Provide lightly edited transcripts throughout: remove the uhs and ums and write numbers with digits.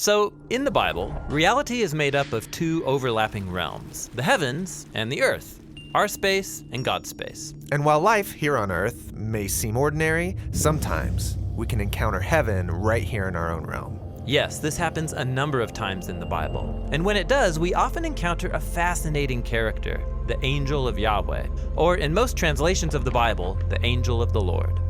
So, in the Bible, reality is made up of two overlapping realms, the heavens and the earth, our space and God's space. And while life here on Earth may seem ordinary, sometimes we can encounter heaven right here in our own realm. Yes, this happens a number of times in the Bible. And when it does, we often encounter a fascinating character, the angel of Yahweh, or in most translations of the Bible, the angel of the Lord.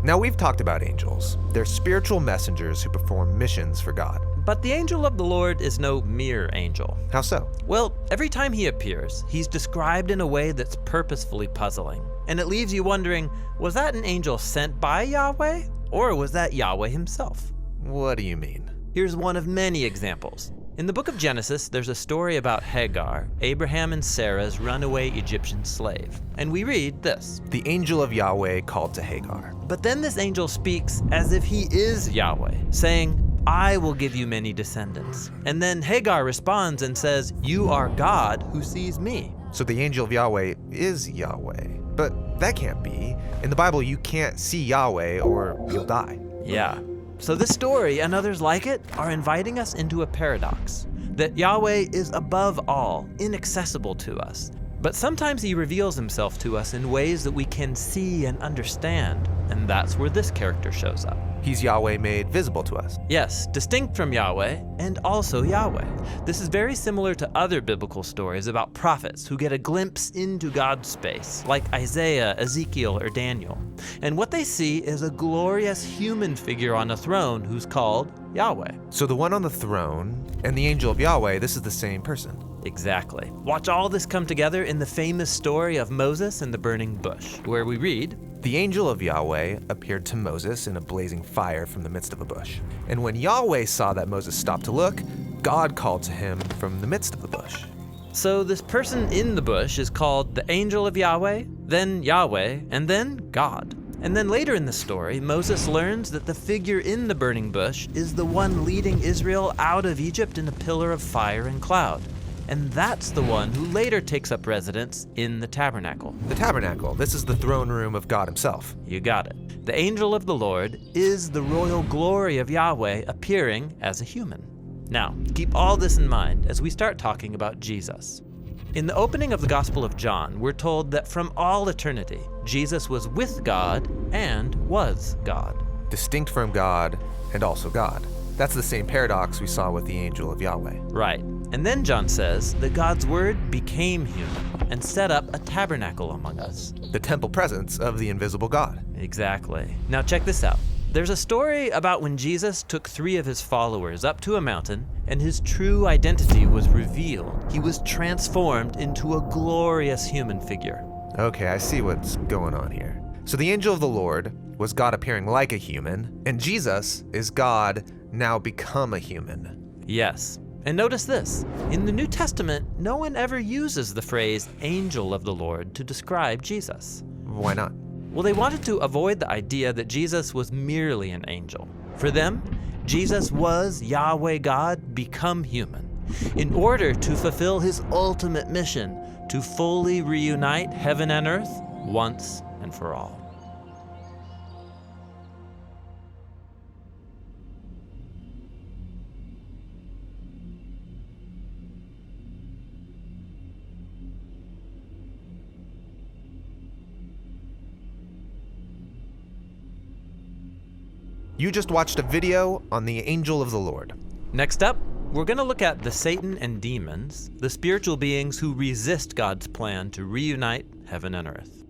Now, we've talked about angels. They're spiritual messengers who perform missions for God. But the angel of the Lord is no mere angel. How so? Well, every time he appears, he's described in a way that's purposefully puzzling. And it leaves you wondering, was that an angel sent by Yahweh? Or was that Yahweh himself? What do you mean? Here's one of many examples. In the book of Genesis, there's a story about Hagar, Abraham and Sarah's runaway Egyptian slave. And we read this. The angel of Yahweh called to Hagar. But then this angel speaks as if he is Yahweh, saying, I will give you many descendants. And then Hagar responds and says, you are God who sees me. So the angel of Yahweh is Yahweh. But that can't be. In the Bible, you can't see Yahweh or you'll die. Yeah. So this story and others like it are inviting us into a paradox, that Yahweh is above all, inaccessible to us. But sometimes he reveals himself to us in ways that we can see and understand, and that's where this character shows up. He's Yahweh made visible to us. Yes, distinct from Yahweh, and also Yahweh. This is very similar to other biblical stories about prophets who get a glimpse into God's space, like Isaiah, Ezekiel, or Daniel. And what they see is a glorious human figure on a throne who's called Yahweh. So the one on the throne and the angel of Yahweh, this is the same person. Exactly. Watch all this come together in the famous story of Moses and the burning bush, where we read, The angel of Yahweh appeared to Moses in a blazing fire from the midst of a bush. And when Yahweh saw that Moses stopped to look, God called to him from the midst of the bush. So this person in the bush is called the angel of Yahweh, then Yahweh, and then God. And then later in the story, Moses learns that the figure in the burning bush is the one leading Israel out of Egypt in a pillar of fire and cloud. And that's the one who later takes up residence in the tabernacle. The tabernacle, this is the throne room of God himself. You got it. The angel of the Lord is the royal glory of Yahweh appearing as a human. Now, keep all this in mind as we start talking about Jesus. In the opening of the Gospel of John, we're told that from all eternity, Jesus was with God and was God. Distinct from God and also God. That's the same paradox we saw with the angel of Yahweh. Right. And then John says that God's word became human and set up a tabernacle among us. The temple presence of the invisible God. Exactly. Now check this out. There's a story about when Jesus took 3 of his followers up to a mountain and his true identity was revealed. He was transformed into a glorious human figure. Okay, I see what's going on here. So the angel of the Lord was God appearing like a human, and Jesus is God now become a human. Yes. And notice this. In the New Testament, no one ever uses the phrase angel of the Lord to describe Jesus. Why not? Well, they wanted to avoid the idea that Jesus was merely an angel. For them, Jesus was Yahweh God become human, in order to fulfill his ultimate mission to fully reunite heaven and earth once and for all. You just watched a video on the angel of the Lord. Next up, we're going to look at the Satan and demons, the spiritual beings who resist God's plan to reunite heaven and earth.